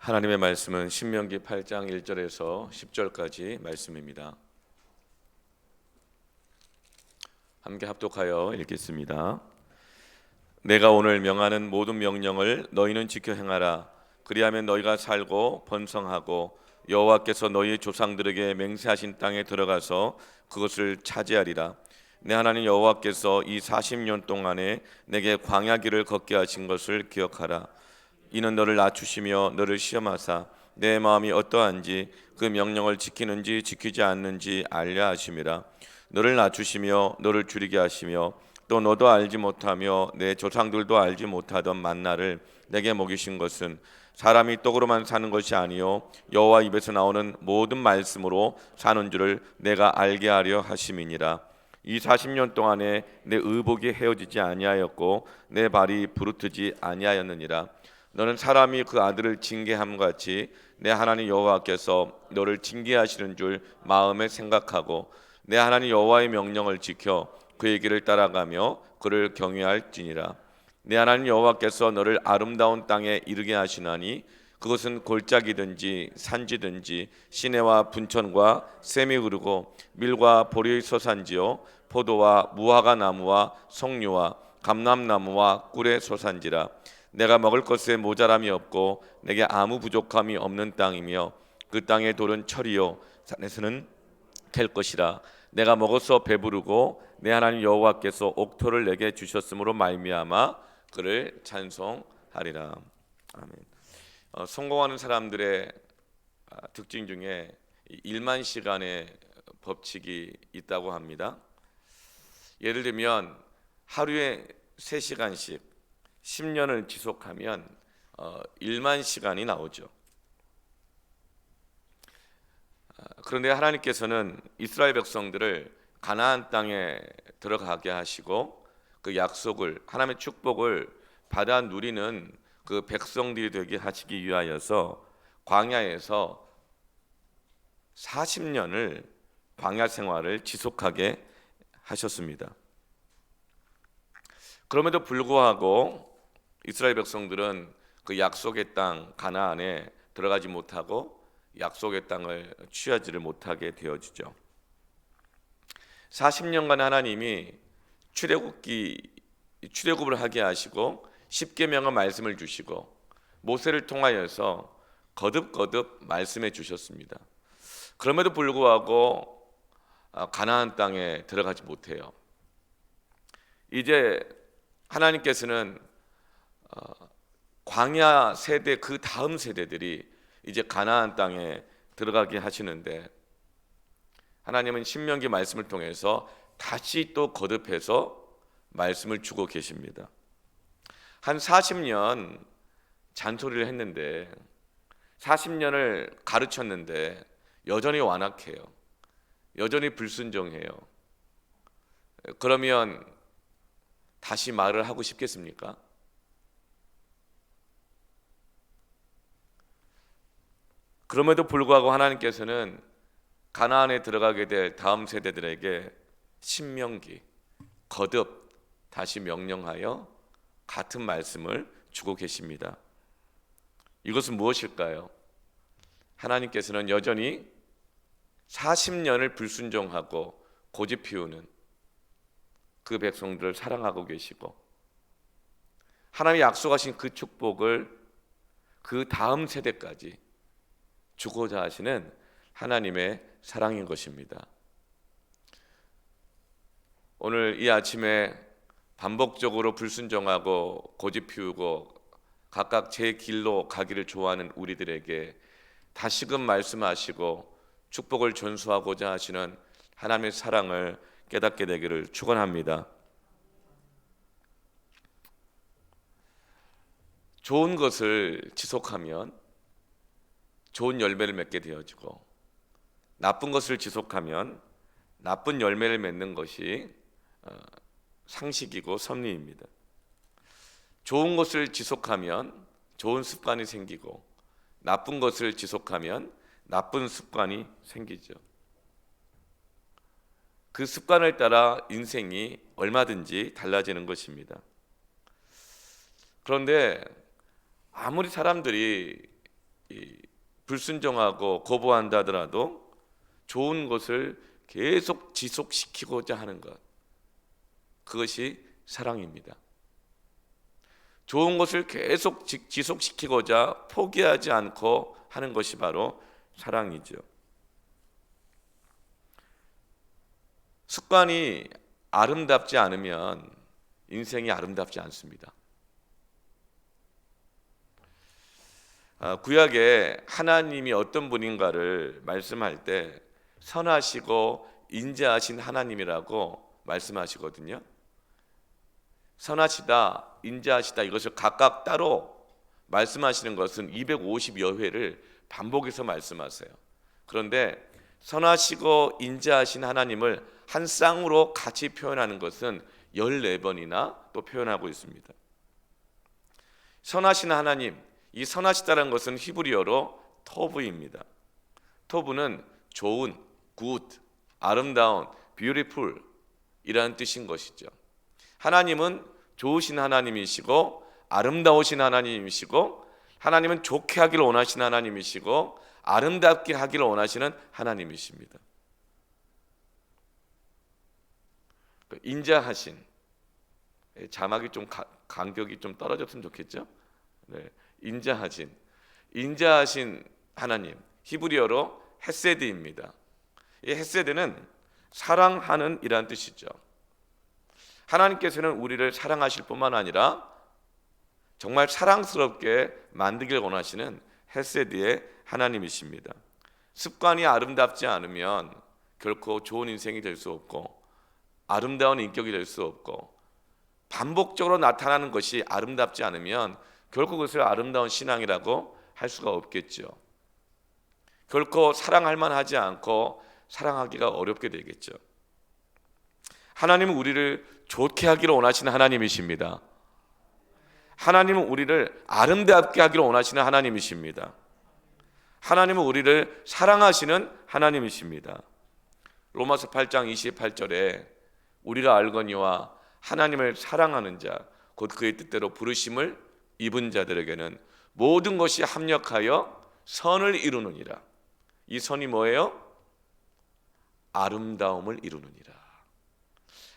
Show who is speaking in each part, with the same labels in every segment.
Speaker 1: 하나님의 말씀은 신명기 8장 1절에서 10절까지 말씀입니다. 함께 합독하여 읽겠습니다. 내가 오늘 명하는 모든 명령을 너희는 지켜 행하라. 그리하면 너희가 살고 번성하고 여호와께서 너희 조상들에게 맹세하신 땅에 들어가서 그것을 차지하리라. 내 하나님 여호와께서 이 40년 동안에 내게 광야 길을 걷게 하신 것을 기억하라. 이는 너를 낮추시며 너를 시험하사 내 마음이 어떠한지 그 명령을 지키는지 지키지 않는지 알려 하심이라. 너를 낮추시며 너를 줄이게 하시며 또 너도 알지 못하며 내 조상들도 알지 못하던 만나를 내게 먹이신 것은 사람이 떡으로만 사는 것이 아니요 여호와 입에서 나오는 모든 말씀으로 사는 줄을 내가 알게 하려 하심이니라. 이 40년 동안에 내 의복이 헤어지지 아니하였고 내 발이 부르트지 아니하였느니라. 너는 사람이 그 아들을 징계함 같이 내 하나님 여호와께서 너를 징계하시는 줄 마음에 생각하고 내 하나님 여호와의 명령을 지켜 그의 길을 따라가며 그를 경외할지니라. 내 하나님 여호와께서 너를 아름다운 땅에 이르게 하시나니 그것은 골짜기든지 산지든지 시내와 분천과 샘이 흐르고 밀과 보리의 소산지요 포도와 무화과 나무와 석류와 감람나무와 꿀의 소산지라. 내가 먹을 것에 모자람이 없고 내게 아무 부족함이 없는 땅이며 그 땅의 돌은 철이요 산에서는 캘 것이라. 내가 먹어서 배부르고 내 하나님 여호와께서 옥토를 내게 주셨으므로 말미암아 그를 찬송하리라. 아멘. 성공하는 사람들의 특징 중에 1만 시간의 법칙이 있다고 합니다. 예를 들면 하루에 3시간씩 10년을 지속하면 1만 시간이 나오죠. 그런데 하나님께서는 이스라엘 백성들을 가나안 땅에 들어가게 하시고 그 약속을 하나님의 축복을 받아 누리는 그 백성들이 되게 하시기 위하여서 광야에서 40년을 광야 생활을 지속하게 하셨습니다. 그럼에도 불구하고 이스라엘 백성들은 그 약속의 땅 가나안에 들어가지 못하고 약속의 땅을 취하지를 못하게 되어지죠. 40년간 하나님이 출애굽을 하게 하시고 십계명의 말씀을 주시고 모세를 통하여서 거듭거듭 말씀해 주셨습니다. 그럼에도 불구하고 가나안 땅에 들어가지 못해요. 이제 하나님께서는 광야 세대 그 다음 세대들이 이제 가나안 땅에 들어가게 하시는데 하나님은 신명기 말씀을 통해서 다시 또 거듭해서 말씀을 주고 계십니다. 한 40년 잔소리를 했는데 40년을 가르쳤는데 여전히 완악해요. 여전히 불순종해요. 그러면 다시 말을 하고 싶겠습니까? 그럼에도 불구하고 하나님께서는 가나안에 들어가게 될 다음 세대들에게 신명기 거듭 다시 명령하여 같은 말씀을 주고 계십니다. 이것은 무엇일까요? 하나님께서는 여전히 40년을 불순종하고 고집 피우는 그 백성들을 사랑하고 계시고 하나님이 약속하신 그 축복을 그 다음 세대까지 주고자 하시는 하나님의 사랑인 것입니다. 오늘 이 아침에 반복적으로 불순종하고 고집 피우고 각각 제 길로 가기를 좋아하는 우리들에게 다시금 말씀하시고 축복을 전수하고자 하시는 하나님의 사랑을 깨닫게 되기를 축원합니다. 좋은 것을 지속하면 좋은 열매를 맺게 되어지고 나쁜 것을 지속하면 나쁜 열매를 맺는 것이 상식이고 섭리입니다. 좋은 것을 지속하면 좋은 습관이 생기고 나쁜 것을 지속하면 나쁜 습관이 생기죠. 그 습관을 따라 인생이 얼마든지 달라지는 것입니다. 그런데 아무리 사람들이 불순종하고 거부한다 하더라도 좋은 것을 계속 지속시키고자 하는 것, 그것이 사랑입니다. 좋은 것을 계속 지속시키고자 포기하지 않고 하는 것이 바로 사랑이죠. 습관이 아름답지 않으면 인생이 아름답지 않습니다. 구약에 하나님이 어떤 분인가를 말씀할 때 선하시고 인자하신 하나님이라고 말씀하시거든요. 선하시다, 인자하시다, 이것을 각각 따로 말씀하시는 것은 250여 회를 반복해서 말씀하세요. 그런데 선하시고 인자하신 하나님을 한 쌍으로 같이 표현하는 것은 14번이나 또 표현하고 있습니다. 선하신 하나님, 이 선하시다는 것은 히브리어로 토브입니다. 토브는 좋은, good, 아름다운, beautiful 이라는 뜻인 것이죠. 하나님은 좋으신 하나님이시고 아름다우신 하나님이시고 하나님은 좋게 하기를 원하시는 하나님이시고 아름답게 하기를 원하시는 하나님이십니다. 인자하신, 자막이 좀 간격이 좀 떨어졌으면 좋겠죠. 네, 인자하신 하나님, 히브리어로 헤세드입니다. 이 헤세드는 사랑하는 이란 뜻이죠. 하나님께서는 우리를 사랑하실 뿐만 아니라 정말 사랑스럽게 만들길 원하시는 헤세드의 하나님이십니다. 습관이 아름답지 않으면 결코 좋은 인생이 될 수 없고 아름다운 인격이 될 수 없고 반복적으로 나타나는 것이 아름답지 않으면 결코 그것을 아름다운 신앙이라고 할 수가 없겠죠. 결코 사랑할 만하지 않고 사랑하기가 어렵게 되겠죠. 하나님은 우리를 좋게 하기를 원하시는 하나님이십니다. 하나님은 우리를 아름답게 하기를 원하시는 하나님이십니다. 하나님은 우리를 사랑하시는 하나님이십니다. 로마서 8장 28절에 우리가 알거니와 하나님을 사랑하는 자 곧 그의 뜻대로 부르심을 입은 자들에게는 모든 것이 합력하여 선을 이루느니라. 이 선이 뭐예요? 아름다움을 이루느니라.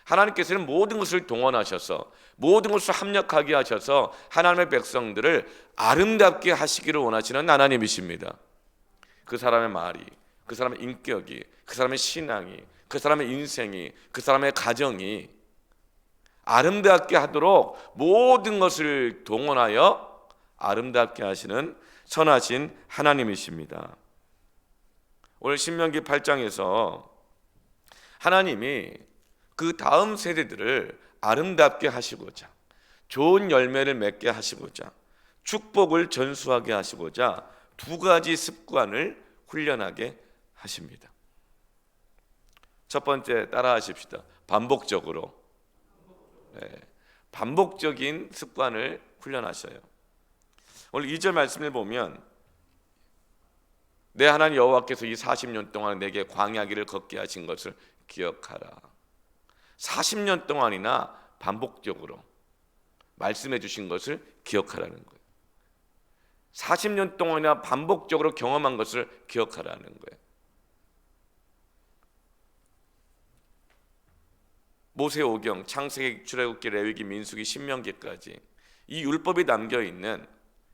Speaker 1: 하나님께서는 모든 것을 동원하셔서 모든 것을 합력하게 하셔서 하나님의 백성들을 아름답게 하시기를 원하시는 하나님이십니다. 그 사람의 말이, 그 사람의 인격이, 그 사람의 신앙이, 그 사람의 인생이, 그 사람의 가정이 아름답게 하도록 모든 것을 동원하여 아름답게 하시는 선하신 하나님이십니다. 오늘 신명기 8장에서 하나님이 그 다음 세대들을 아름답게 하시고자 좋은 열매를 맺게 하시고자 축복을 전수하게 하시고자 두 가지 습관을 훈련하게 하십니다. 첫 번째, 따라하십시다. 반복적으로. 반복적인 습관을 훈련하셔요. 오늘 2절 말씀을 보면 내 하나님 여호와께서 이 40년 동안 내게 광야길을 걷게 하신 것을 기억하라. 40년 동안이나 반복적으로 말씀해 주신 것을 기억하라는 거예요. 40년 동안이나 반복적으로 경험한 것을 기억하라는 거예요. 모세오경, 창세기, 출애굽기, 레위기, 민수기, 신명기까지 이 율법이 담겨 있는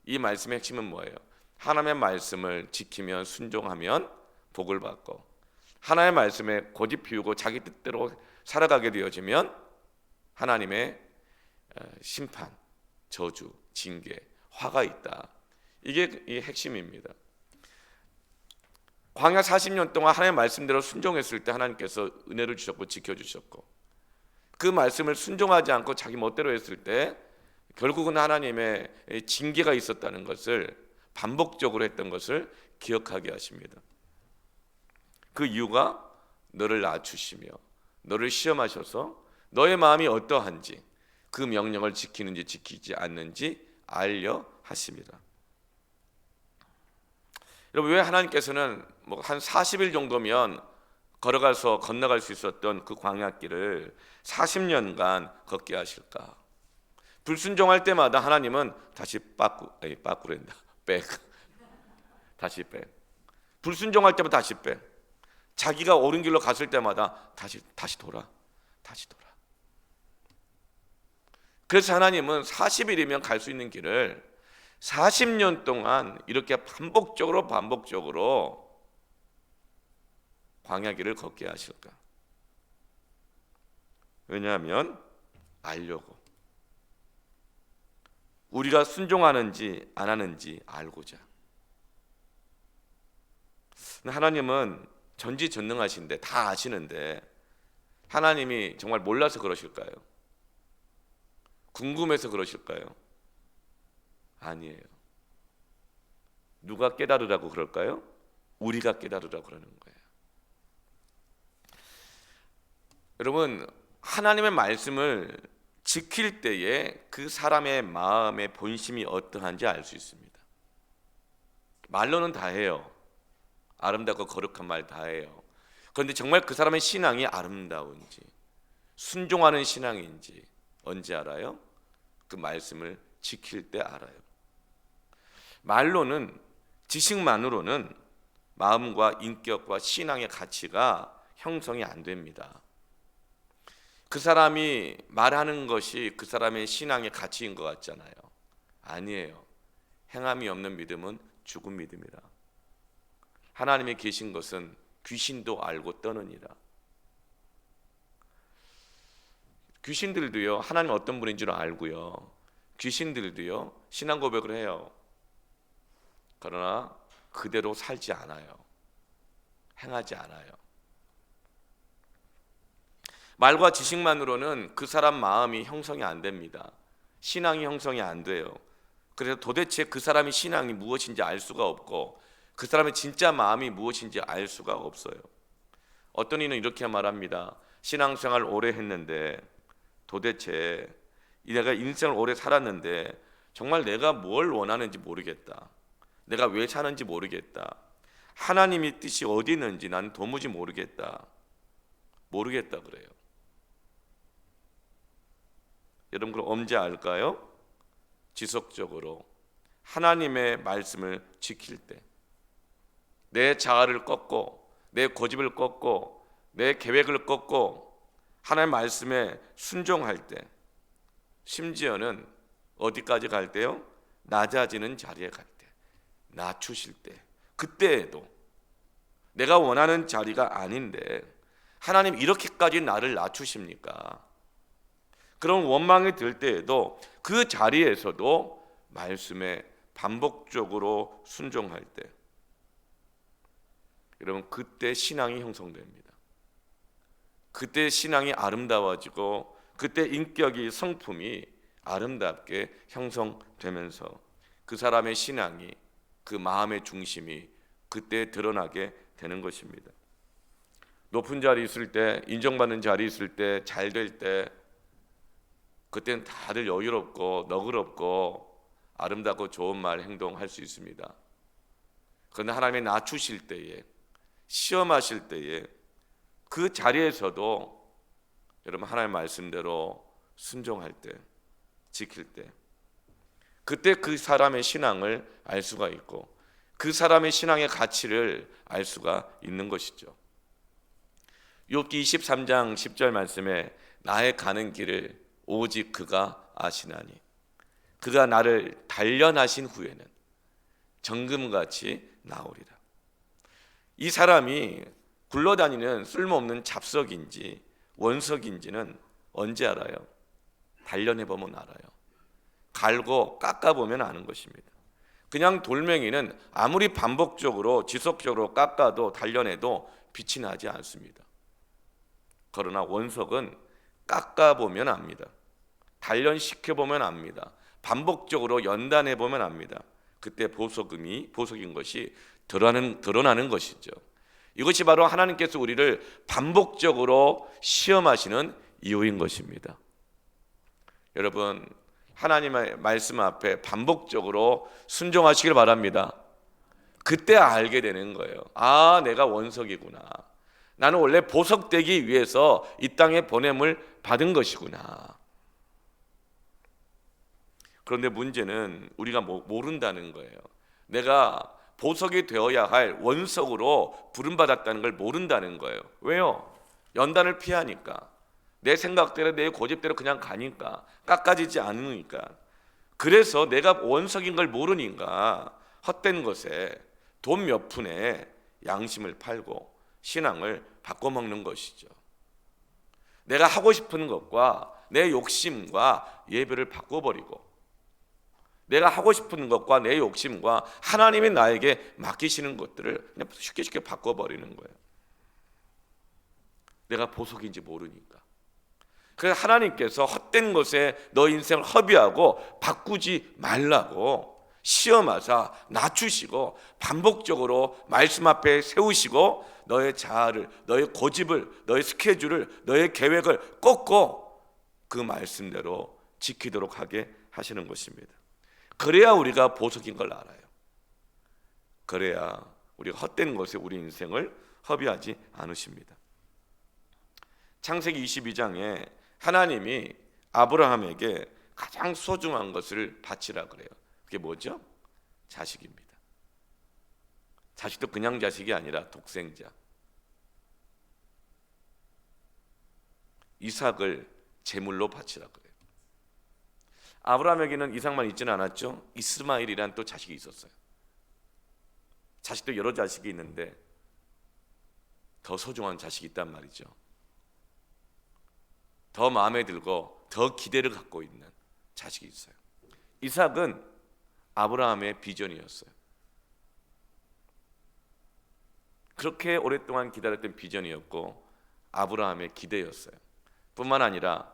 Speaker 1: 이 말씀의 핵심은 뭐예요? 하나님의 말씀을 지키면 순종하면 복을 받고 하나님의 말씀에 고집 피우고 자기 뜻대로 살아가게 되어지면 하나님의 심판, 저주, 징계, 화가 있다. 이게 이 핵심입니다. 광야 40년 동안 하나님의 말씀대로 순종했을 때 하나님께서 은혜를 주셨고 지켜주셨고 그 말씀을 순종하지 않고 자기 멋대로 했을 때 결국은 하나님의 징계가 있었다는 것을 반복적으로 했던 것을 기억하게 하십니다. 그 이유가 너를 낮추시며 너를 시험하셔서 너의 마음이 어떠한지 그 명령을 지키는지 지키지 않는지 알려 하십니다. 여러분, 왜 하나님께서는 한 40일 정도면 걸어가서 건너갈 수 있었던 그 광야길을 40년간 걷게 하실까? 불순종할 때마다 하나님은 다시 다시 빼. 불순종할 때마다 다시 빼. 자기가 옳은 길로 갔을 때마다 다시 돌아. 그래서 하나님은 40일이면 갈 수 있는 길을 40년 동안 이렇게 반복적으로 광야 길을 걷게 하실까? 왜냐하면 알려고, 우리가 순종하는지 안 하는지 알고자. 하나님은 전지전능하신데 다 아시는데 하나님이 정말 몰라서 그러실까요? 궁금해서 그러실까요? 아니에요. 누가 깨달으라고 그럴까요? 우리가 깨달으라고 그러는 거예요. 여러분, 하나님의 말씀을 지킬 때에 그 사람의 마음의 본심이 어떠한지 알 수 있습니다. 말로는 다 해요. 아름답고 거룩한 말 다 해요. 그런데 정말 그 사람의 신앙이 아름다운지, 순종하는 신앙인지 언제 알아요? 그 말씀을 지킬 때 알아요. 말로는, 지식만으로는 마음과 인격과 신앙의 가치가 형성이 안 됩니다. 그 사람이 말하는 것이 그 사람의 신앙의 가치인 것 같잖아요. 아니에요. 행함이 없는 믿음은 죽은 믿음이라. 하나님이 계신 것은 귀신도 알고 떠느니라. 귀신들도요, 하나님 어떤 분인 줄 알고요, 귀신들도요 신앙 고백을 해요. 그러나 그대로 살지 않아요. 행하지 않아요. 말과 지식만으로는 그 사람 마음이 형성이 안 됩니다. 신앙이 형성이 안 돼요. 그래서 도대체 그 사람의 신앙이 무엇인지 알 수가 없고 그 사람의 진짜 마음이 무엇인지 알 수가 없어요. 어떤 이는 이렇게 말합니다. 신앙생활 오래 했는데 도대체 내가 인생을 오래 살았는데 정말 내가 뭘 원하는지 모르겠다. 내가 왜 사는지 모르겠다. 하나님의 뜻이 어디 있는지 난 도무지 모르겠다 그래요. 여러분, 그럼 언제 알까요? 지속적으로 하나님의 말씀을 지킬 때, 내 자아를 꺾고 내 고집을 꺾고 내 계획을 꺾고 하나님의 말씀에 순종할 때, 심지어는 어디까지 갈 때요? 낮아지는 자리에 갈 때, 낮추실 때, 그때에도 내가 원하는 자리가 아닌데 하나님 이렇게까지 나를 낮추십니까? 그런 원망이 들 때에도 그 자리에서도 말씀에 반복적으로 순종할 때, 여러분, 그때 신앙이 형성됩니다. 그때 신앙이 아름다워지고 그때 인격이, 성품이 아름답게 형성되면서 그 사람의 신앙이, 그 마음의 중심이 그때 드러나게 되는 것입니다. 높은 자리 있을 때, 인정받는 자리 있을 때, 잘 될 때, 그때는 다들 여유롭고 너그럽고 아름답고 좋은 말, 행동할 수 있습니다. 그런데 하나님이 낮추실 때에, 시험하실 때에, 그 자리에서도 여러분 하나님의 말씀대로 순종할 때, 지킬 때, 그때 그 사람의 신앙을 알 수가 있고 그 사람의 신앙의 가치를 알 수가 있는 것이죠. 욥기 23장 10절 말씀에 나의 가는 길을 오직 그가 아시나니 그가 나를 단련하신 후에는 정금같이 나오리라. 이 사람이 굴러다니는 쓸모없는 잡석인지 원석인지는 언제 알아요? 단련해보면 알아요. 갈고 깎아보면 아는 것입니다. 그냥 돌멩이는 아무리 반복적으로 지속적으로 깎아도 단련해도 빛이 나지 않습니다. 그러나 원석은 깎아보면 압니다. 단련시켜보면 압니다. 반복적으로 연단해보면 압니다. 그때 보석인 것이 드러나는 것이죠. 이것이 바로 하나님께서 우리를 반복적으로 시험하시는 이유인 것입니다. 여러분, 하나님의 말씀 앞에 반복적으로 순종하시길 바랍니다. 그때 알게 되는 거예요. 아, 내가 원석이구나. 나는 원래 보석되기 위해서 이 땅에 보냄을 받은 것이구나. 그런데 문제는 우리가 모른다는 거예요. 내가 보석이 되어야 할 원석으로 부름받았다는 걸 모른다는 거예요. 왜요? 연단을 피하니까, 내 생각대로 내 고집대로 그냥 가니까, 깎아지지 않으니까. 그래서 내가 원석인 걸 모르니까 헛된 것에 돈 몇 푼에 양심을 팔고 신앙을 바꿔먹는 것이죠. 내가 하고 싶은 것과 내 욕심과 예배를 바꿔버리고, 내가 하고 싶은 것과 내 욕심과 하나님이 나에게 맡기시는 것들을 그냥 쉽게 바꿔버리는 거예요. 내가 보석인지 모르니까. 그래서 하나님께서 헛된 것에 너 인생을 허비하고 바꾸지 말라고 시험하사 낮추시고 반복적으로 말씀 앞에 세우시고 너의 자아를, 너의 고집을, 너의 스케줄을, 너의 계획을 꺾고 그 말씀대로 지키도록 하게 하시는 것입니다. 그래야 우리가 보석인 걸 알아요. 그래야 우리가 헛된 것에 우리 인생을 허비하지 않으십니다. 창세기 22장에 하나님이 아브라함에게 가장 소중한 것을 바치라 그래요. 그게 뭐죠? 자식입니다. 자식도 그냥 자식이 아니라 독생자. 이삭을 제물로 바치라 그래요. 아브라함에게는 이삭만 있지는 않았죠. 이스마엘이란 또 자식이 있었어요. 자식도 여러 자식이 있는데 더 소중한 자식이 있단 말이죠. 더 마음에 들고 더 기대를 갖고 있는 자식이 있어요. 이삭은 아브라함의 비전이었어요. 그렇게 오랫동안 기다렸던 비전이었고 아브라함의 기대였어요. 뿐만 아니라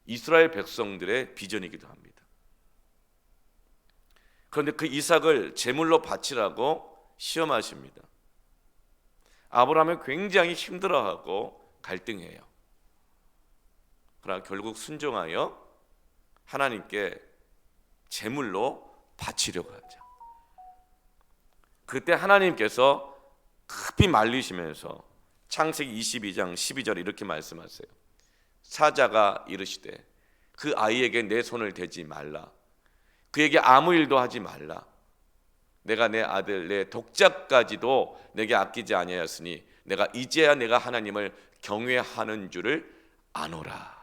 Speaker 1: 이스라엘 백성들의 비전이기도 합니다. 그런데 그 이삭을 제물로 바치라고 시험하십니다. 아브라함은 굉장히 힘들어하고 갈등해요. 그러나 결국 순종하여 하나님께 제물로 바치려고 하죠. 그때 하나님께서 급히 말리시면서 창세기 22장 12절에 이렇게 말씀하세요. 사자가 이르시되 그 아이에게 내 손을 대지 말라. 그에게 아무 일도 하지 말라. 내가 내 아들 내 독자까지도 내게 아끼지 아니하였으니 내가 이제야 내가 하나님을 경외하는 줄을 아노라.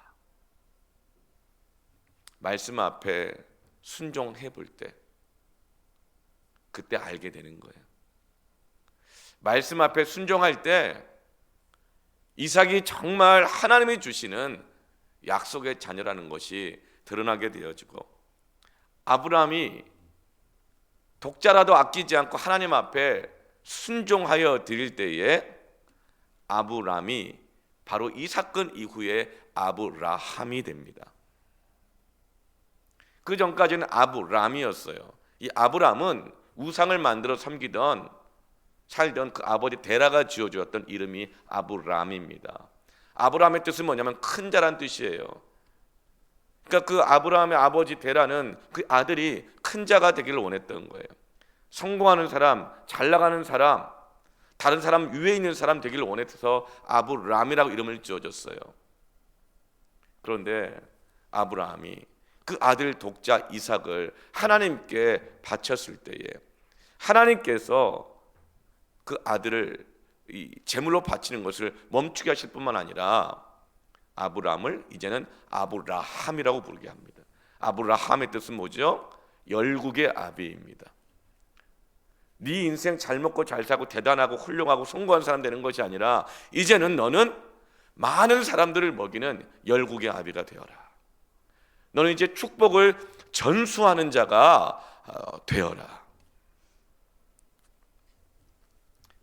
Speaker 1: 말씀 앞에 순종해 볼 때 그때 알게 되는 거예요. 말씀 앞에 순종할 때 이삭이 정말 하나님이 주시는 약속의 자녀라는 것이 드러나게 되어지고, 아브라함이 독자라도 아끼지 않고 하나님 앞에 순종하여 드릴 때에 아브라함이 바로 이 사건 이후에 아브라함이 됩니다. 그 전까지는 아브람이었어요. 이 아브람은 우상을 만들어 섬기던 살던 그 아버지 데라가 지어주었던 이름이 아브람입니다. 아브람의 뜻은 뭐냐면 큰 자란 뜻이에요. 그러니까 그 아브람의 아버지 데라는 그 아들이 큰 자가 되기를 원했던 거예요. 성공하는 사람, 잘 나가는 사람, 다른 사람 위에 있는 사람 되기를 원해서 아브람이라고 이름을 지어줬어요. 그런데 아브라함이 그 아들 독자 이삭을 하나님께 바쳤을 때에 하나님께서 그 아들을 제물로 바치는 것을 멈추게 하실 뿐만 아니라 아브람을 이제는 아브라함이라고 부르게 합니다. 아브라함의 뜻은 뭐죠? 열국의 아비입니다. 네 인생 잘 먹고 잘 살고 대단하고 훌륭하고 성공한 사람 되는 것이 아니라 이제는 너는 많은 사람들을 먹이는 열국의 아비가 되어라. 너는 이제 축복을 전수하는 자가 되어라.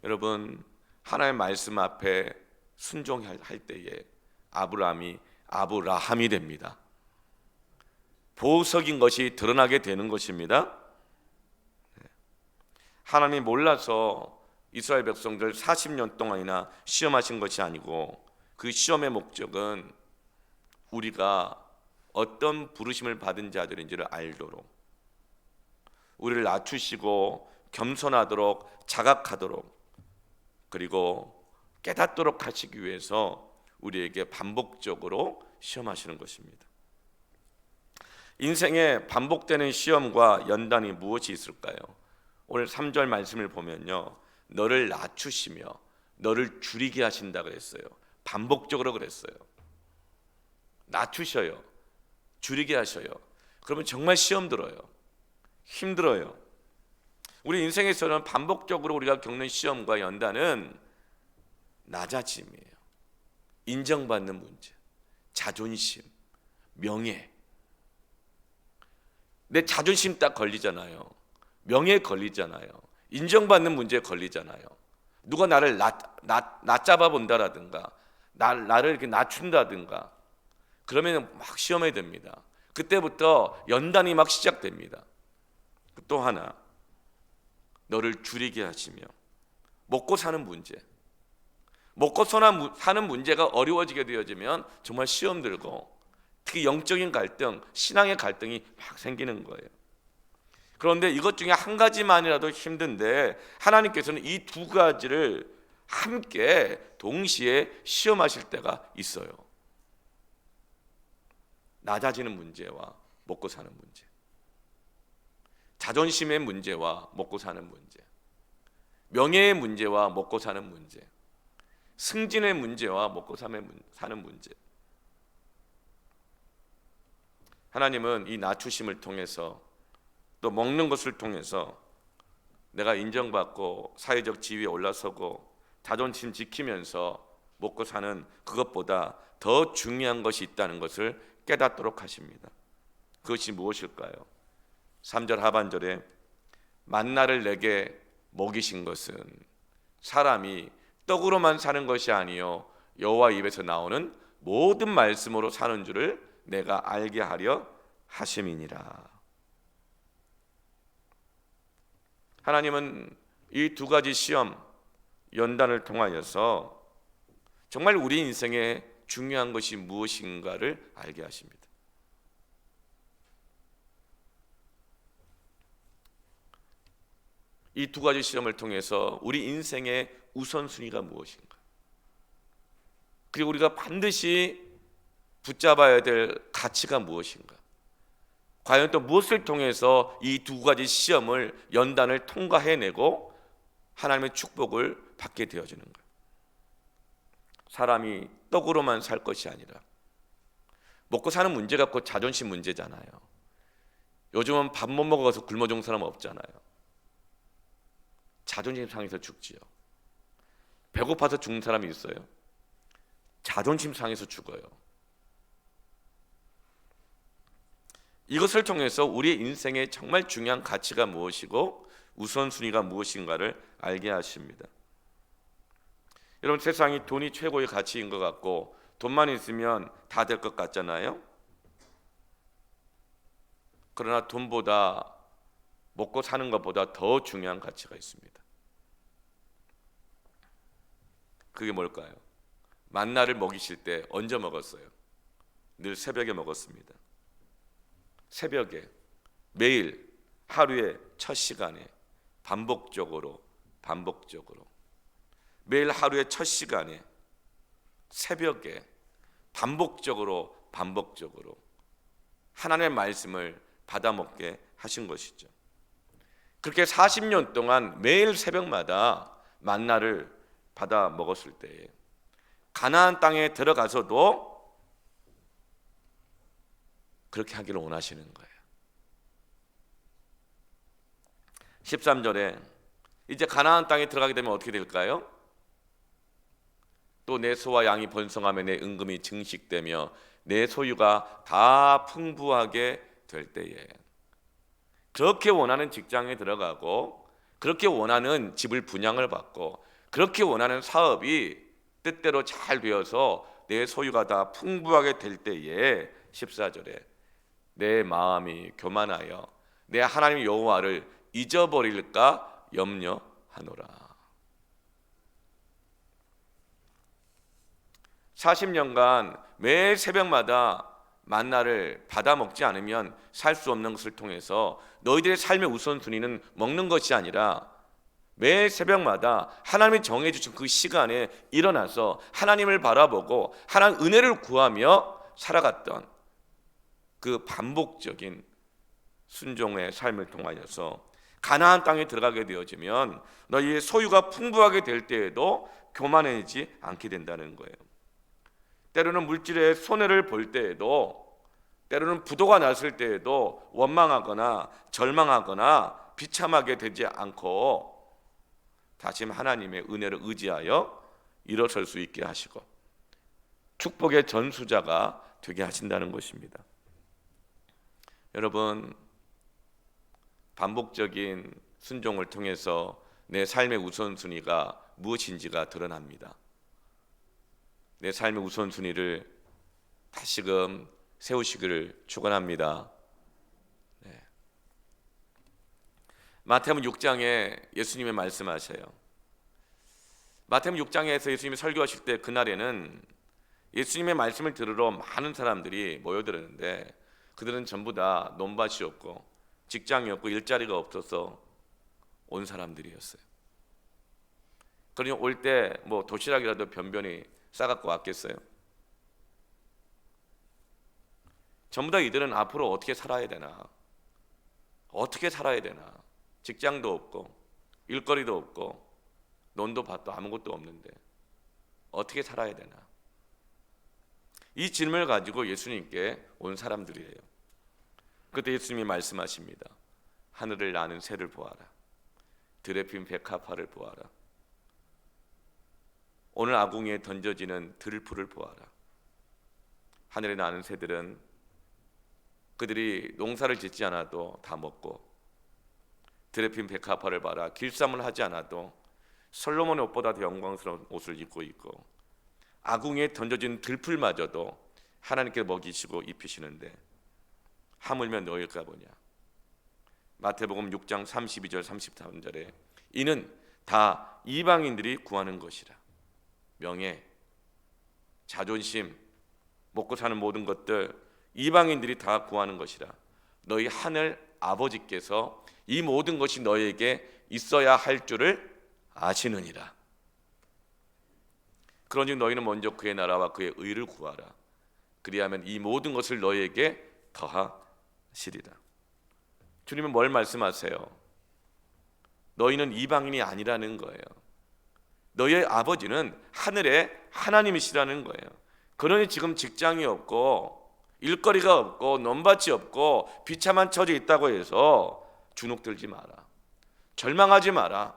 Speaker 1: 여러분, 하나님의 말씀 앞에 순종할 때에 아브라함이 아브라함이 됩니다. 보석인 것이 드러나게 되는 것입니다. 하나님이 몰라서 이스라엘 백성들 40년 동안이나 시험하신 것이 아니고 그 시험의 목적은 우리가 어떤 부르심을 받은 자들인지를 알도록, 우리를 낮추시고 겸손하도록 자각하도록, 그리고 깨닫도록 하시기 위해서 우리에게 반복적으로 시험하시는 것입니다. 인생에 반복되는 시험과 연단이 무엇이 있을까요? 오늘 3절 말씀을 보면요, 너를 낮추시며 너를 줄이게 하신다 그랬어요. 반복적으로 그랬어요. 낮추셔요, 줄이게 하셔요. 그러면 정말 시험 들어요. 힘들어요. 우리 인생에서는 반복적으로 우리가 겪는 시험과 연단은 낮아짐이에요. 인정받는 문제, 자존심, 명예. 내 자존심 딱 걸리잖아요. 명예에 걸리잖아요. 인정받는 문제에 걸리잖아요. 누가 나를 낮잡아 본다라든가 나를 이렇게 낮춘다든가 그러면 막 시험에 듭니다. 그때부터 연단이 막 시작됩니다. 또 하나, 너를 줄이게 하시며 먹고 사는 문제. 먹고 사는 문제가 어려워지게 되어지면 정말 시험 들고, 특히 영적인 갈등, 신앙의 갈등이 막 생기는 거예요. 그런데 이것 중에 한 가지만이라도 힘든데 하나님께서는 이 두 가지를 함께 동시에 시험하실 때가 있어요. 낮아지는 문제와 먹고 사는 문제, 자존심의 문제와 먹고 사는 문제, 명예의 문제와 먹고 사는 문제, 승진의 문제와 먹고 사는 문제. 하나님은 이 낮추심을 통해서, 또 먹는 것을 통해서 내가 인정받고 사회적 지위에 올라서고 자존심 지키면서 먹고 사는 그것보다 더 중요한 것이 있다는 것을 깨닫도록 하십니다. 그것이 무엇일까요? 3절 하반절에 만나를 내게 먹이신 것은 사람이 떡으로만 사는 것이 아니요 여호와 입에서 나오는 모든 말씀으로 사는 줄을 내가 알게 하려 하심이니라. 하나님은 이 두 가지 시험, 연단을 통하여서 정말 우리 인생에 중요한 것이 무엇인가를 알게 하십니다. 이 두 가지 시험을 통해서 우리 인생의 우선순위가 무엇인가, 그리고 우리가 반드시 붙잡아야 될 가치가 무엇인가, 과연 또 무엇을 통해서 이 두 가지 시험을, 연단을 통과해내고 하나님의 축복을 받게 되어지는 거예요. 사람이 떡으로만 살 것이 아니라, 먹고 사는 문제 갖고 자존심 문제잖아요. 요즘은 밥 못 먹어서 굶어 죽는 사람 없잖아요. 자존심 상해서 죽지요. 배고파서 죽는 사람이 있어요. 자존심 상해서 죽어요. 이것을 통해서 우리의 인생에 정말 중요한 가치가 무엇이고 우선순위가 무엇인가를 알게 하십니다. 여러분, 세상이 돈이 최고의 가치인 것 같고 돈만 있으면 다 될 것 같잖아요. 그러나 돈보다, 먹고 사는 것보다 더 중요한 가치가 있습니다. 그게 뭘까요? 만나를 먹이실 때 언제 먹었어요? 늘 새벽에 먹었습니다. 새벽에, 매일 하루의 첫 시간에 반복적으로 매일 하루의 첫 시간에 새벽에 반복적으로 하나님의 말씀을 받아 먹게 하신 것이죠. 그렇게 40년 동안 매일 새벽마다 만나를 받아 먹었을 때에 가나안 땅에 들어가서도 그렇게 하기를 원하시는 거예요. 13절에 이제 가나안 땅에 들어가게 되면 어떻게 될까요? 또 내 소와 양이 번성하며 내 은금이 증식되며 내 소유가 다 풍부하게 될 때에, 그렇게 원하는 직장에 들어가고 그렇게 원하는 집을 분양을 받고 그렇게 원하는 사업이 뜻대로 잘 되어서 내 소유가 다 풍부하게 될 때에 14절에 내 마음이 교만하여 내 하나님 여호와를 잊어버릴까 염려하노라. 40년간 매 새벽마다 만나를 받아 먹지 않으면 살 수 없는 것을 통해서 너희들의 삶의 우선순위는 먹는 것이 아니라 매 새벽마다 하나님이 정해 주신 그 시간에 일어나서 하나님을 바라보고 하나님 은혜를 구하며 살아갔던 그 반복적인 순종의 삶을 통하여서 가나안 땅에 들어가게 되어지면 너희의 소유가 풍부하게 될 때에도 교만해지지 않게 된다는 거예요. 때로는 물질의 손해를 볼 때에도, 때로는 부도가 났을 때에도 원망하거나 절망하거나 비참하게 되지 않고 다시 하나님의 은혜를 의지하여 일어설 수 있게 하시고 축복의 전수자가 되게 하신다는 것입니다. 여러분, 반복적인 순종을 통해서 내 삶의 우선순위가 무엇인지가 드러납니다. 내 삶의 우선순위를 다시금 세우시기를 축원합니다. 네. 마태복음 6장에 예수님이 말씀하셔요. 마태복음 6장에서 예수님이 설교하실 때 그날에는 예수님의 말씀을 들으러 많은 사람들이 모여들었는데 그들은 전부 다 논밭이 없고 직장이 없고 일자리가 없어서 온 사람들이었어요. 그러니 올 때 뭐 도시락이라도 변변히 싸갖고 왔겠어요? 전부 다 이들은 앞으로 어떻게 살아야 되나, 어떻게 살아야 되나, 직장도 없고 일거리도 없고 논도 밭도 아무것도 없는데 어떻게 살아야 되나, 이 질문을 가지고 예수님께 온 사람들이에요. 그때 예수님이 말씀하십니다. 하늘을 나는 새를 보아라, 들에 핀 백합화를 보아라, 오늘 아궁이에 던져지는 들풀을 보아라. 하늘에 나는 새들은 그들이 농사를 짓지 않아도 다 먹고, 들에 핀 백합화를 봐라, 길쌈을 하지 않아도 솔로몬의 옷보다 더 영광스러운 옷을 입고 있고, 아궁이에 던져진 들풀마저도 하나님께 먹이시고 입히시는데 하물며 너희일까 보냐. 마태복음 6장 32절 33절에 이는 다 이방인들이 구하는 것이라. 명예, 자존심, 먹고 사는 모든 것들 이방인들이 다 구하는 것이라. 너희 하늘 아버지께서 이 모든 것이 너희에게 있어야 할 줄을 아시느니라. 그러니 너희는 먼저 그의 나라와 그의 의를 구하라. 그리하면 이 모든 것을 너희에게 더하시리라. 주님은 뭘 말씀하세요? 너희는 이방인이 아니라는 거예요. 너희의 아버지는 하늘의 하나님이시라는 거예요. 그러니 지금 직장이 없고 일거리가 없고 논밭이 없고 비참한 처지에 있다고 해서 주눅들지 마라. 절망하지 마라.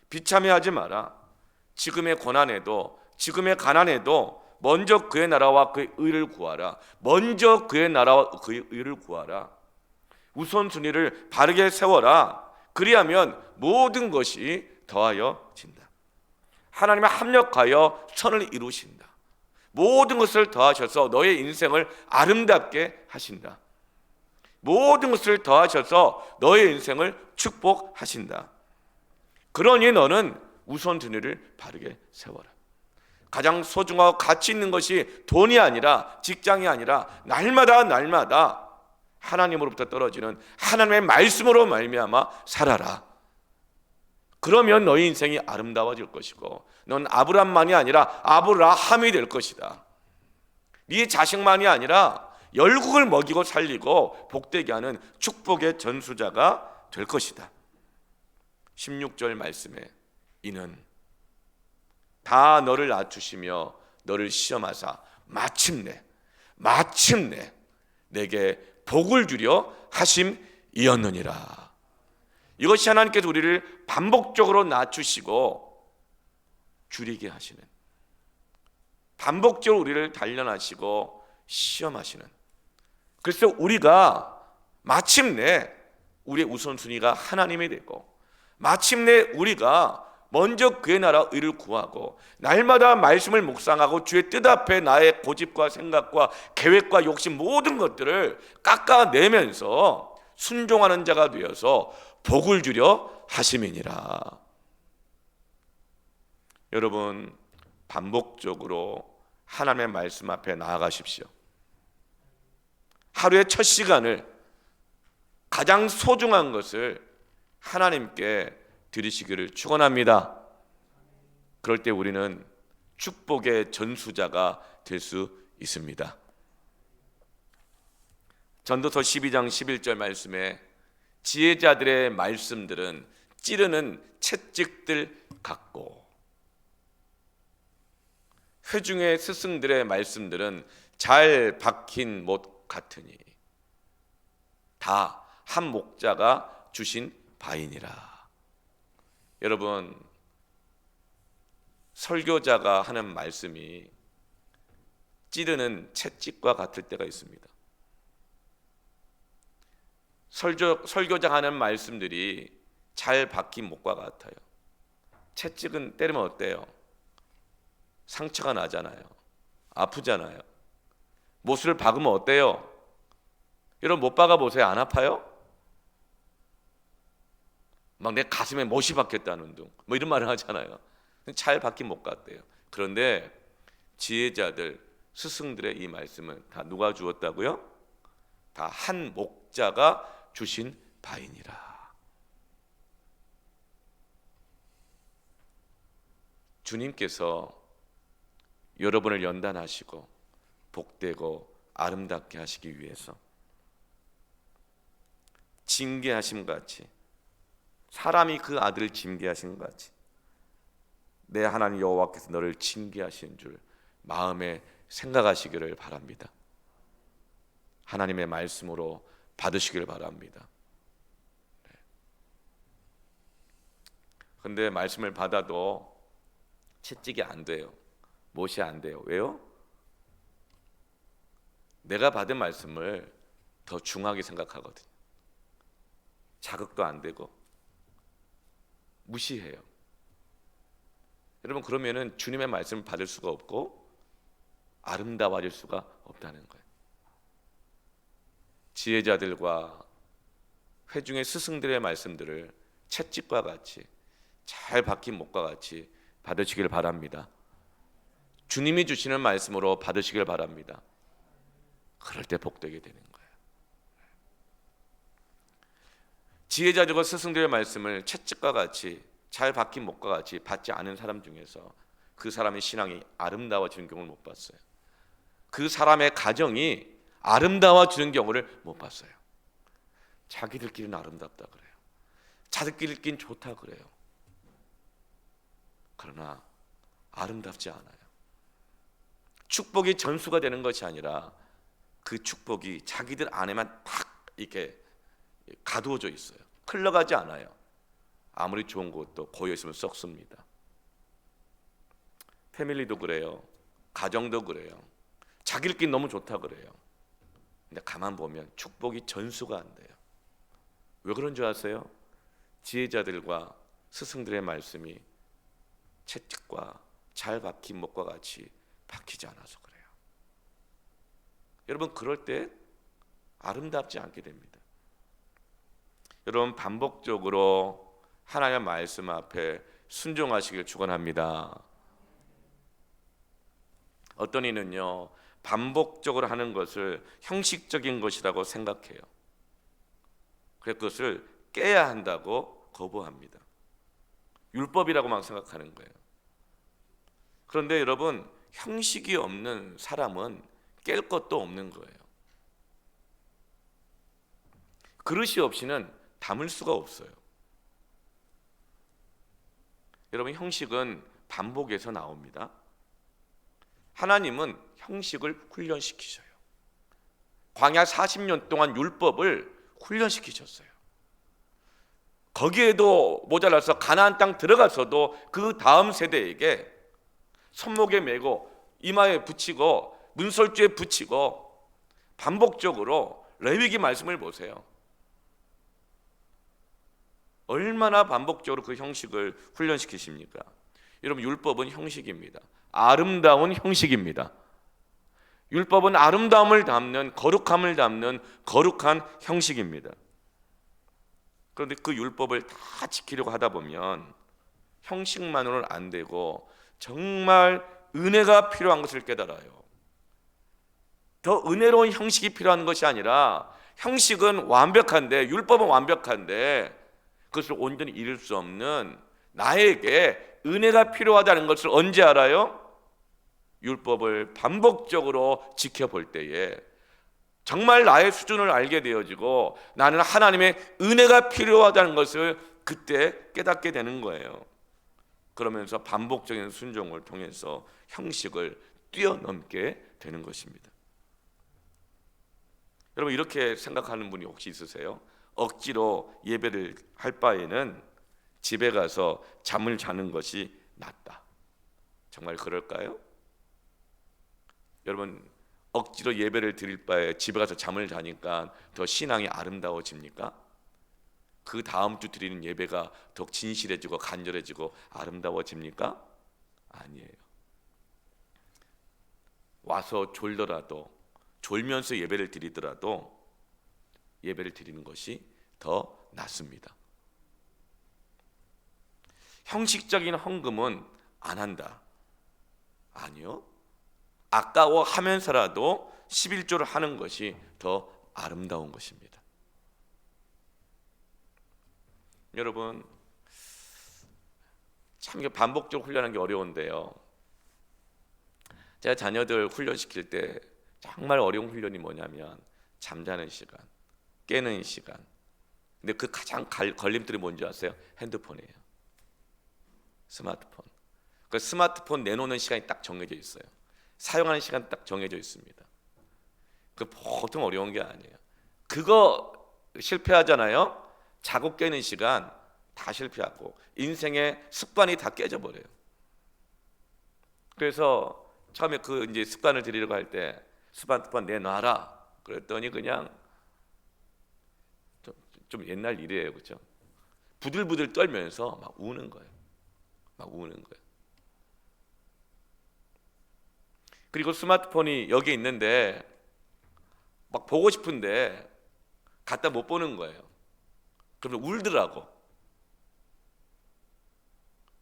Speaker 1: 비참해하지 마라. 지금의 고난에도, 지금의 가난에도 먼저 그의 나라와 그의 의를 구하라. 먼저 그의 나라와 그의 의를 구하라. 우선순위를 바르게 세워라. 그리하면 모든 것이 더하여진다. 하나님의 합력하여 선을 이루신다. 모든 것을 더하셔서 너의 인생을 아름답게 하신다. 모든 것을 더하셔서 너의 인생을 축복하신다. 그러니 너는 우선순위를 바르게 세워라. 가장 소중하고 가치 있는 것이 돈이 아니라, 직장이 아니라 날마다 하나님으로부터 떨어지는 하나님의 말씀으로 말미암아 살아라. 그러면 너희 인생이 아름다워질 것이고 넌 아브람만이 아니라 아브라함이 될 것이다. 네 자식만이 아니라 열국을 먹이고 살리고 복되게 하는 축복의 전수자가 될 것이다. 16절 말씀에 이는 다 너를 낮추시며 너를 시험하사 마침내 내게 복을 주려 하심이었느니라. 이것이 하나님께서 우리를 반복적으로 낮추시고 줄이게 하시는, 반복적으로 우리를 단련하시고 시험하시는, 그래서 우리가 마침내 우리의 우선순위가 하나님이 되고 마침내 우리가 먼저 그의 나라 의를 구하고 날마다 말씀을 묵상하고 주의 뜻 앞에 나의 고집과 생각과 계획과 욕심 모든 것들을 깎아내면서 순종하는 자가 되어서 복을 주려 하심이니라. 여러분, 반복적으로 하나님의 말씀 앞에 나아가십시오. 하루의 첫 시간을, 가장 소중한 것을 하나님께 드리시기를 축원합니다. 그럴 때 우리는 축복의 전수자가 될 수 있습니다. 전도서 12장 11절 말씀에 지혜자들의 말씀들은 찌르는 채찍들 같고, 회중의 스승들의 말씀들은 잘 박힌 못 같으니 다 한 목자가 주신 바이니라. 여러분, 설교자가 하는 말씀이 찌르는 채찍과 같을 때가 있습니다. 설교자가 하는 말씀들이 잘 박힌 목과 같아요. 채찍은 때리면 어때요? 상처가 나잖아요. 아프잖아요. 못을 박으면 어때요? 여러분, 못 박아보세요. 안 아파요? 막 내 가슴에 못이 박혔다는 둥, 뭐 이런 말을 하잖아요. 잘 박힌 못 같대요. 그런데 지혜자들, 스승들의 이 말씀은 다 누가 주었다고요? 다 한 목자가 주신 바이니라. 주님께서 여러분을 연단하시고 복되고 아름답게 하시기 위해서 징계하심 같이, 사람이 그 아들을 징계하신 것 같이 내 하나님 여호와께서 너를 징계하신 줄 마음에 생각하시기를 바랍니다. 하나님의 말씀으로 받으시기를 바랍니다. 그런데 말씀을 받아도 채찍이 안 돼요. 못이 안 돼요. 왜요? 내가 받은 말씀을 더 중하게 생각하거든요. 자극도 안 되고 무시해요. 여러분, 그러면은 주님의 말씀을 받을 수가 없고 아름다워질 수가 없다는 거예요. 지혜자들과 회중의 스승들의 말씀들을 채찍과 같이, 잘 박힌 목과 같이 받으시길 바랍니다. 주님이 주시는 말씀으로 받으시길 바랍니다. 그럴 때 복되게 되는 거예요. 지혜자들과 스승들의 말씀을 채찍과 같이, 잘 박힌 목과 같이 받지 않은 사람 중에서 그 사람의 신앙이 아름다워지는 경우를 못 봤어요. 그 사람의 가정이 아름다워지는 경우를 못 봤어요. 자기들끼리는 아름답다 그래요. 자기들끼리는 좋다 그래요. 그러나 아름답지 않아요. 축복이 전수가 되는 것이 아니라 그 축복이 자기들 안에만 탁 이렇게 가두어져 있어요. 흘러가지 않아요. 아무리 좋은 것도 고여 있으면 썩습니다. 패밀리도 그래요. 가정도 그래요. 자기들끼리 너무 좋다 그래요. 근데 가만 보면 축복이 전수가 안 돼요. 왜 그런 줄 아세요? 지혜자들과 스승들의 말씀이 채찍과 잘 박힌 목과 같이 박히지 않아서 그래요. 여러분, 그럴 때 아름답지 않게 됩니다. 여러분, 반복적으로 하나님의 말씀 앞에 순종하시길 축원합니다. 어떤 이는요, 반복적으로 하는 것을 형식적인 것이라고 생각해요. 그래서 그것을 깨야 한다고 거부합니다. 율법이라고만 생각하는 거예요. 그런데 여러분, 형식이 없는 사람은 깰 것도 없는 거예요. 그릇이 없이는 담을 수가 없어요. 여러분, 형식은 반복에서 나옵니다. 하나님은 형식을 훈련시키셔요. 광야 40년 동안 율법을 훈련시키셨어요. 거기에도 모자라서 가나안 땅 들어가서도 그 다음 세대에게 손목에 메고 이마에 붙이고 문설주에 붙이고 반복적으로 레위기 말씀을 보세요. 얼마나 반복적으로 그 형식을 훈련시키십니까? 여러분, 율법은 형식입니다. 아름다운 형식입니다. 율법은 아름다움을 담는, 거룩함을 담는 거룩한 형식입니다. 그런데 그 율법을 다 지키려고 하다 보면 형식만으로는 안 되고 정말 은혜가 필요한 것을 깨달아요. 더 은혜로운 형식이 필요한 것이 아니라 형식은 완벽한데, 율법은 완벽한데 그것을 온전히 이룰 수 없는 나에게 은혜가 필요하다는 것을 언제 알아요? 율법을 반복적으로 지켜볼 때에 정말 나의 수준을 알게 되어지고 나는 하나님의 은혜가 필요하다는 것을 그때 깨닫게 되는 거예요. 그러면서 반복적인 순종을 통해서 형식을 뛰어넘게 되는 것입니다. 여러분, 이렇게 생각하는 분이 혹시 있으세요? 억지로 예배를 할 바에는 집에 가서 잠을 자는 것이 낫다. 정말 그럴까요? 여러분, 억지로 예배를 드릴 바에 집에 가서 잠을 자니까 더 신앙이 아름다워집니까? 그 다음 주 드리는 예배가 더 진실해지고 간절해지고 아름다워집니까? 아니에요. 와서 졸더라도, 졸면서 예배를 드리더라도 예배를 드리는 것이 더 낫습니다. 형식적인 헌금은 안 한다. 아니요. 아까워하면서라도 11조를 하는 것이 더 아름다운 것입니다. 여러분, 참 반복적으로 훈련하는 게 어려운데요. 제가 자녀들 훈련시킬 때 정말 어려운 훈련이 뭐냐면 잠자는 시간, 깨는 시간. 근데 그 가장 걸림돌이 뭔지 아세요? 핸드폰이에요. 스마트폰. 그 스마트폰 내놓는 시간이 딱 정해져 있어요. 사용하는 시간 딱 정해져 있습니다. 그 보통 어려운 게 아니에요. 그거 실패하잖아요. 자고 깨는 시간 다 실패하고 인생의 습관이 다 깨져버려요. 그래서 처음에 그 이제 습관을 들이려고 할 때 스마트폰 내놔라 그랬더니 그냥 좀 옛날 일이에요, 그렇죠? 부들부들 떨면서 막 우는 거예요. 막 우는 거예요. 그리고 스마트폰이 여기 있는데 막 보고 싶은데 갖다 못 보는 거예요. 그러면 울더라고.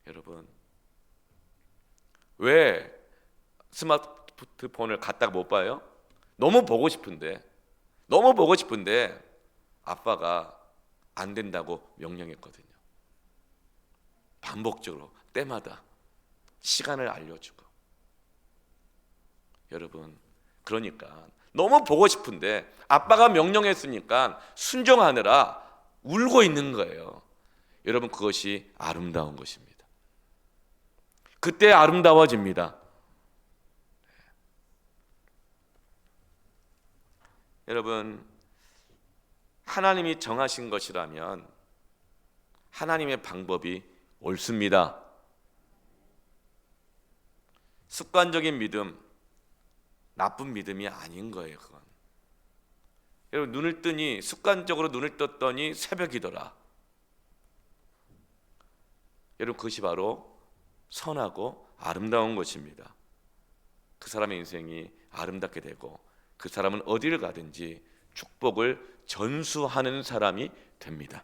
Speaker 1: 여러분, 왜 스마트폰을 갖다가 못 봐요? 너무 보고 싶은데 아빠가 안 된다고 명령했거든요. 반복적으로 때마다 시간을 알려주고. 여러분, 그러니까 너무 보고 싶은데 아빠가 명령했으니까 순종하느라 울고 있는 거예요. 여러분, 그것이 아름다운 것입니다. 그때 아름다워집니다. 여러분, 하나님이 정하신 것이라면 하나님의 방법이 옳습니다. 습관적인 믿음, 나쁜 믿음이 아닌 거예요. 그건. 여러분, 습관적으로 눈을 떴더니 새벽이더라. 여러분, 그것이 바로 선하고 아름다운 것입니다. 그 사람의 인생이 아름답게 되고 그 사람은 어디를 가든지 축복을 전수하는 사람이 됩니다.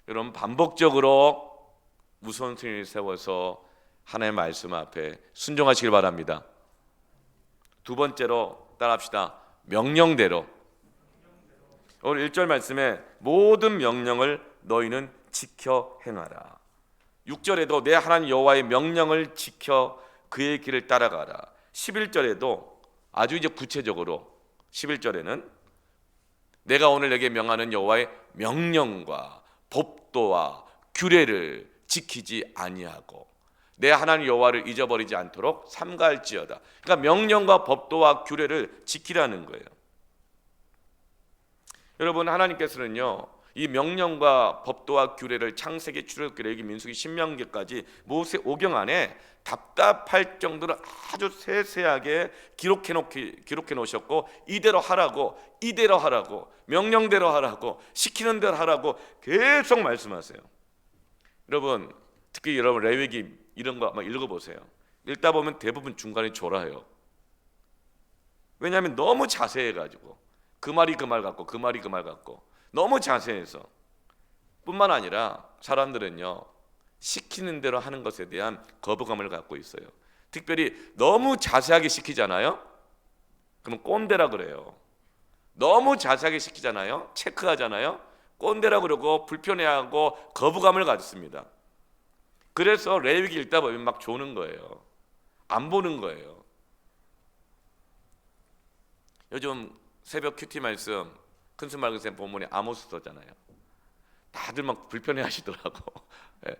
Speaker 1: 여러분, 반복적으로 우선순위를 세워서 하나님의 말씀 앞에 순종하시길 바랍니다. 두 번째로 따라합시다. 명령대로. 오늘 1절 말씀에 모든 명령을 너희는 지켜 행하라. 6절에도 내 하나님 여호와의 명령을 지켜 그의 길을 따라가라. 11절에도 아주 이제 구체적으로 11절에는 내가 오늘 내게 명하는 여호와의 명령과 법도와 규례를 지키지 아니하고 내 하나님 여호와를 잊어버리지 않도록 삼가할지어다. 그러니까 명령과 법도와 규례를 지키라는 거예요. 여러분, 하나님께서는요, 이 명령과 법도와 규례를 창세기, 출애굽기, 레위기, 민수기, 신명기까지 모세 오경 안에 답답할 정도로 아주 세세하게 기록해 놓으셨고 이대로 하라고 명령대로 하라고 시키는 대로 하라고 계속 말씀하세요. 여러분, 특히 여러분 레위기 이런 거 한번 읽어보세요. 읽다 보면 대부분 중간에 졸아요. 왜냐하면 너무 자세해가지고 그 말이 그 말 같고 그 말이 그 말 같고 너무 자세해서. 뿐만 아니라 사람들은요, 시키는 대로 하는 것에 대한 거부감을 갖고 있어요. 특별히 너무 자세하게 시키잖아요. 그럼 꼰대라 그래요. 너무 자세하게 시키잖아요. 체크하잖아요. 꼰대라 그러고 불편해하고 거부감을 갖습니다. 그래서 레위기 읽다 보면 막 조는 거예요. 안 보는 거예요. 요즘 새벽 큐티 말씀 큰스 맑은 샘 본문에 아모스서잖아요. 다들 막 불편해 하시더라고. 예.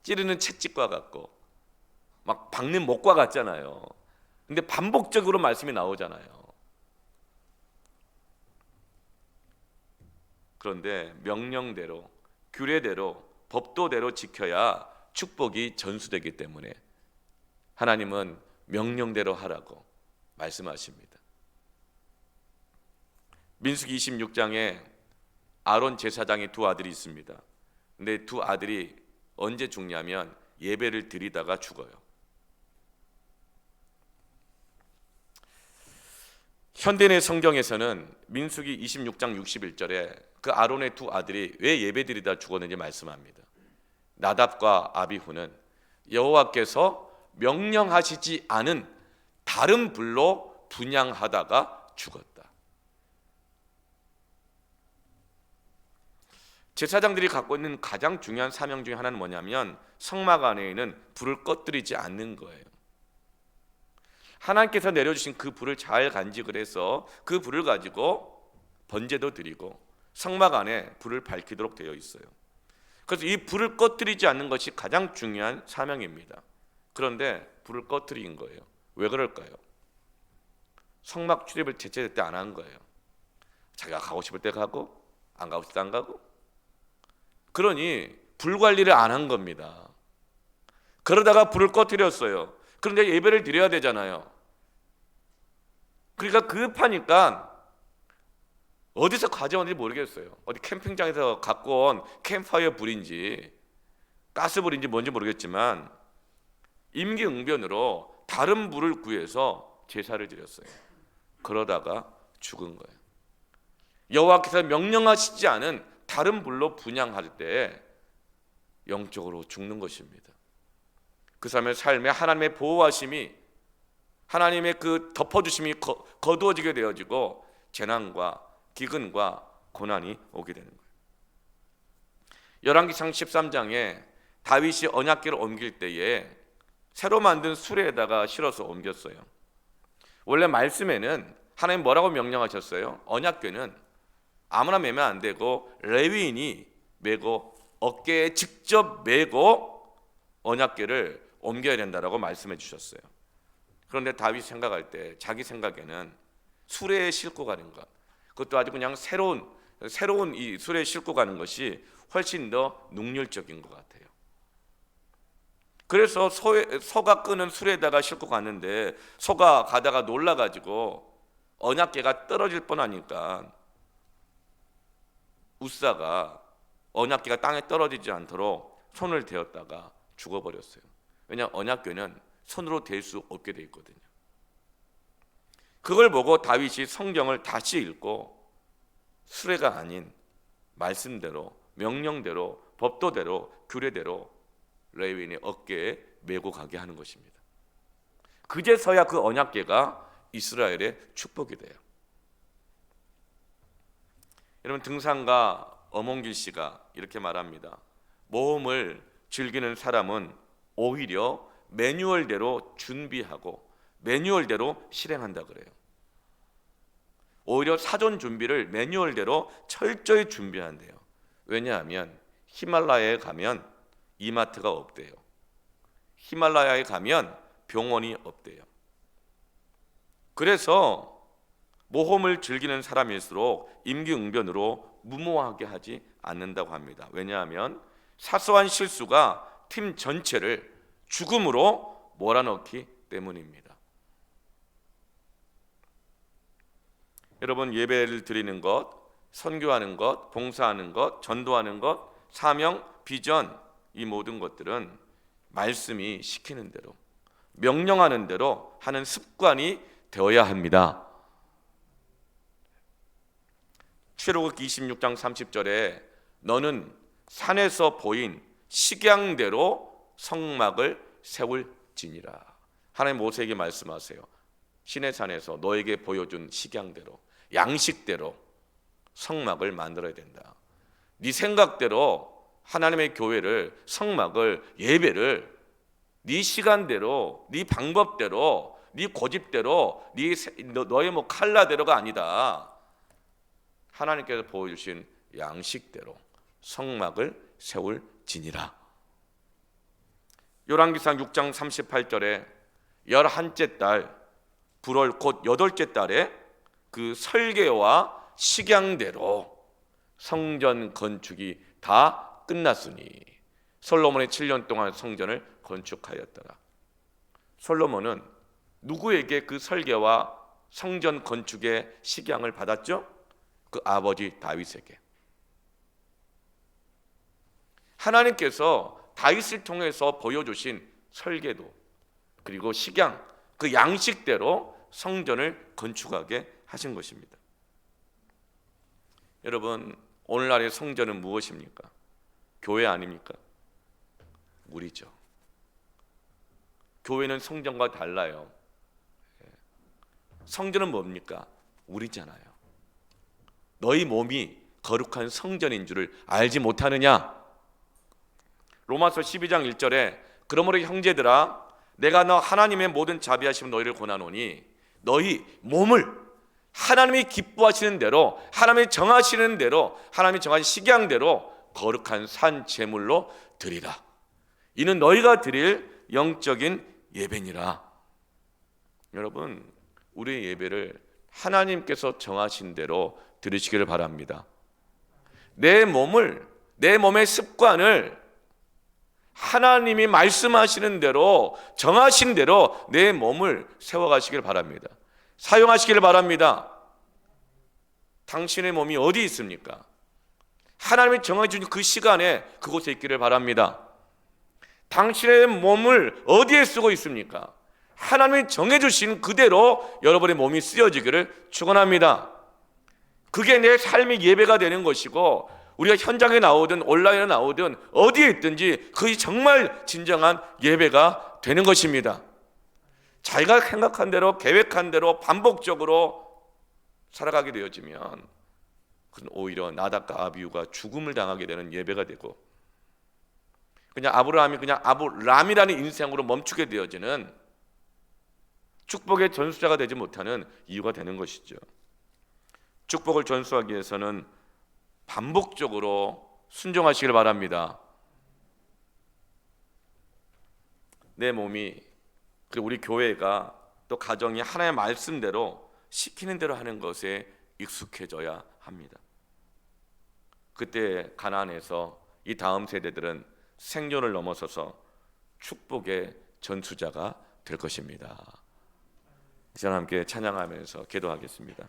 Speaker 1: 찌르는 채찍과 같고 막 박는 목과 같잖아요. 근데 반복적으로 말씀이 나오잖아요. 그런데 명령대로, 규례대로, 법도대로 지켜야 축복이 전수되기 때문에 하나님은 명령대로 하라고 말씀하십니다. 민수기 26장에 아론 제사장의 두 아들이 있습니다. 근데 두 아들이 언제 죽냐면 예배를 드리다가 죽어요. 현대의 성경에서는 민수기 26장 61절에 그 아론의 두 아들이 왜 예배드리다 죽었는지 말씀합니다. 나답과 아비후는 여호와께서 명령하시지 않은 다른 불로 분향하다가 죽었다. 제사장들이 갖고 있는 가장 중요한 사명 중에 하나는 뭐냐면 성막 안에 있는 불을 꺼뜨리지 않는 거예요. 하나님께서 내려주신 그 불을 잘 간직을 해서 그 불을 가지고 번제도 드리고 성막 안에 불을 밝히도록 되어 있어요. 그래서 이 불을 꺼뜨리지 않는 것이 가장 중요한 사명입니다. 그런데 불을 꺼뜨린 거예요. 왜 그럴까요? 성막 출입을 제때 안 한 거예요. 자기가 가고 싶을 때 가고 안 가고 싶을 때 안 가고. 그러니 불 관리를 안 한 겁니다. 그러다가 불을 꺼뜨렸어요. 그런데 예배를 드려야 되잖아요. 그러니까 급하니까 어디서 가져왔는지 모르겠어요. 어디 캠핑장에서 갖고 온 캠파이어 불인지 가스불인지 뭔지 모르겠지만 임기응변으로 다른 불을 구해서 제사를 드렸어요. 그러다가 죽은 거예요. 여호와께서 명령하시지 않은 다른 불로 분향할 때 영적으로 죽는 것입니다. 그 사람의 삶에 하나님의 보호하심이, 하나님의 그 덮어주심이 거두어지게 되어지고 재난과 기근과 고난이 오게 되는 거예요. 열왕기상 13장에 다윗이 언약궤를 옮길 때에 새로 만든 수레에다가 실어서 옮겼어요. 원래 말씀에는 하나님 뭐라고 명령하셨어요? 언약궤는 아무나 매면 안 되고 레위인이 메고 어깨에 직접 메고 언약궤를 옮겨야 된다라고 말씀해 주셨어요. 그런데 다윗이 생각할 때 자기 생각에는 수레에 싣고 가는 것, 그것도 아주 그냥 새로운 이 수레에 싣고 가는 것이 훨씬 더 능률적인 것 같아요. 그래서 소가 끄는 수레에다가 싣고 갔는데 소가 가다가 놀라가지고 언약궤가 떨어질 뻔하니까 웃사가 언약궤가 땅에 떨어지지 않도록 손을 대었다가 죽어버렸어요. 왜냐하면 언약궤는 손으로 댈 수 없게 돼 있거든요. 그걸 보고 다윗이 성경을 다시 읽고 수레가 아닌 말씀대로, 명령대로, 법도대로, 규례대로 레위인의 어깨에 메고 가게 하는 것입니다. 그제서야 그 언약궤가 이스라엘의 축복이 돼요. 여러분, 등산가 엄홍길 씨가 이렇게 말합니다. 모험을 즐기는 사람은 오히려 매뉴얼대로 준비하고 매뉴얼대로 실행한다 그래요. 오히려 사전 준비를 매뉴얼대로 철저히 준비한대요. 왜냐하면 히말라야에 가면 이마트가 없대요. 히말라야에 가면 병원이 없대요. 그래서 모험을 즐기는 사람일수록 임기응변으로 무모하게 하지 않는다고 합니다. 왜냐하면 사소한 실수가 팀 전체를 죽음으로 몰아넣기 때문입니다. 여러분, 예배를 드리는 것, 선교하는 것, 봉사하는 것, 전도하는 것, 사명, 비전, 이 모든 것들은 말씀이 시키는 대로, 명령하는 대로 하는 습관이 되어야 합니다. 출애굽기 26장 30절에 너는 산에서 보인 식양대로 성막을 세울지니라. 하나님 모세에게 말씀하세요. 시내산에서 너에게 보여준 식양대로, 양식대로 성막을 만들어야 된다. 네 생각대로 하나님의 교회를, 성막을, 예배를 네 시간대로, 네 방법대로, 네 고집대로, 너의 뭐 칼라대로가 아니다. 하나님께서 보여주신 양식대로 성막을 세울지니라. 열왕기상 6장 38절에 11째 달 불월 곧 8째 달에 그 설계와 식양대로 성전 건축이 다 끝났으니 솔로몬이 7년 동안 성전을 건축하였더라. 솔로몬은 누구에게 그 설계와 성전 건축의 식양을 받았죠? 그 아버지 다윗에게. 하나님께서 다윗을 통해서 보여주신 설계도 그리고 식양, 그 양식대로 성전을 건축하게 하신 것입니다. 여러분, 오늘날의 성전은 무엇입니까? 교회 아닙니까? 우리죠. 교회는 성전과 달라요. 성전은 뭡니까? 우리잖아요. 너희 몸이 거룩한 성전인 줄을 알지 못하느냐? 로마서 12장 1절에 그러므로 형제들아 내가 너 하나님의 모든 자비하심은 너희를 권하노니 너희 몸을 하나님이 기뻐하시는 대로, 하나님이 정하시는 대로, 하나님이 정하신 식양대로 거룩한 산 제물로 드리라. 이는 너희가 드릴 영적인 예배니라. 여러분, 우리의 예배를 하나님께서 정하신 대로 드리시기를 바랍니다. 내 몸의 습관을 하나님이 말씀하시는 대로, 정하신 대로 내 몸을 세워가시길 바랍니다. 사용하시기를 바랍니다. 당신의 몸이 어디 있습니까? 하나님이 정해준 그 시간에 그곳에 있기를 바랍니다. 당신의 몸을 어디에 쓰고 있습니까? 하나님이 정해주신 그대로 여러분의 몸이 쓰여지기를 축원합니다. 그게 내 삶의 예배가 되는 것이고, 우리가 현장에 나오든 온라인에 나오든 어디에 있든지 그것이 정말 진정한 예배가 되는 것입니다. 자기가 생각한 대로, 계획한 대로 반복적으로 살아가게 되어지면 그건 오히려 나답과 아비후가 죽음을 당하게 되는 예배가 되고, 그냥 아브라함이 그냥 아브람이라는 인생으로 멈추게 되어지는 축복의 전수자가 되지 못하는 이유가 되는 것이죠. 축복을 전수하기 위해서는 반복적으로 순종하시길 바랍니다. 내 몸이, 그리고 우리 교회가 또 가정이 하나님의 말씀대로 시키는 대로 하는 것에 익숙해져야 합니다. 그때 가나안에서 이 다음 세대들은 생존을 넘어서서 축복의 전수자가 될 것입니다. 이제 함께 찬양하면서 기도하겠습니다.